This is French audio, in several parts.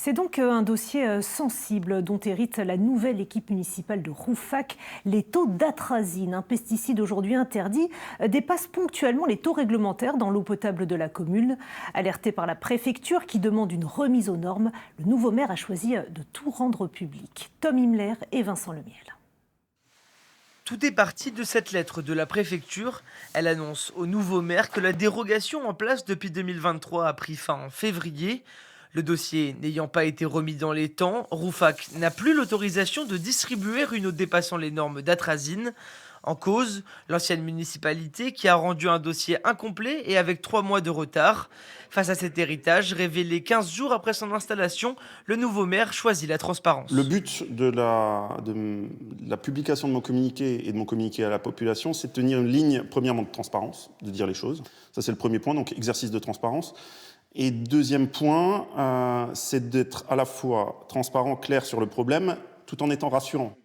C'est donc un dossier sensible dont hérite la nouvelle équipe municipale de Rouffach. Les taux d'atrazine, un pesticide aujourd'hui interdit, dépassent ponctuellement les taux réglementaires dans l'eau potable de la commune. Alerté par la préfecture qui demande une remise aux normes, le nouveau maire a choisi de tout rendre public. Tom Himmler et Vincent Lemiel. Tout est parti de cette lettre de la préfecture. Elle annonce au nouveau maire que la dérogation en place depuis 2023 a pris fin en février. Le dossier n'ayant pas été remis dans les temps, Rouffach n'a plus l'autorisation de distribuer une eau dépassant les normes d'atrazine. En cause, l'ancienne municipalité qui a rendu un dossier incomplet et avec 3 mois de retard. Face à cet héritage, révélé 15 jours après son installation, le nouveau maire choisit la transparence. Le but de la publication de mon communiqué et de mon communiqué à la population, c'est de tenir une ligne, premièrement, de transparence, de dire les choses. Ça, c'est le premier point, donc exercice de transparence. Et deuxième point, c'est d'être à la fois transparent, clair sur le problème, tout en étant rassurant.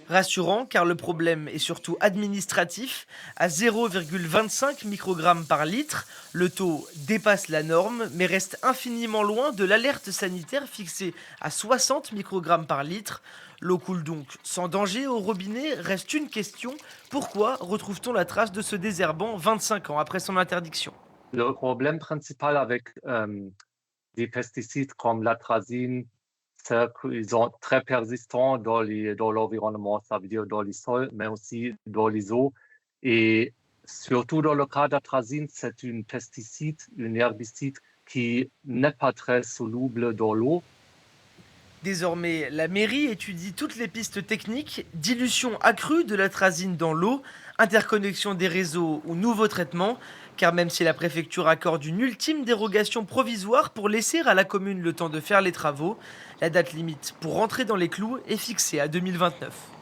Rassurant car le problème est surtout administratif. À 0,25 microgrammes par litre, le taux dépasse la norme mais reste infiniment loin de l'alerte sanitaire fixée à 60 microgrammes par litre. L'eau coule donc sans danger au robinet. Reste une question, pourquoi retrouve-t-on la trace de ce désherbant 25 ans après son interdiction ? Le problème principal avec des pesticides comme l'atrazine, c'est qu'ils sont très persistants dans l'environnement, ça veut dire dans les sols, mais aussi dans les eaux. Et surtout dans le cas d'atrazine, c'est un pesticide, un herbicide qui n'est pas très soluble dans l'eau. Désormais, la mairie étudie toutes les pistes techniques, dilution accrue de l'atrazine dans l'eau, interconnexion des réseaux ou nouveaux traitements, car même si la préfecture accorde une ultime dérogation provisoire pour laisser à la commune le temps de faire les travaux, la date limite pour rentrer dans les clous est fixée à 2029.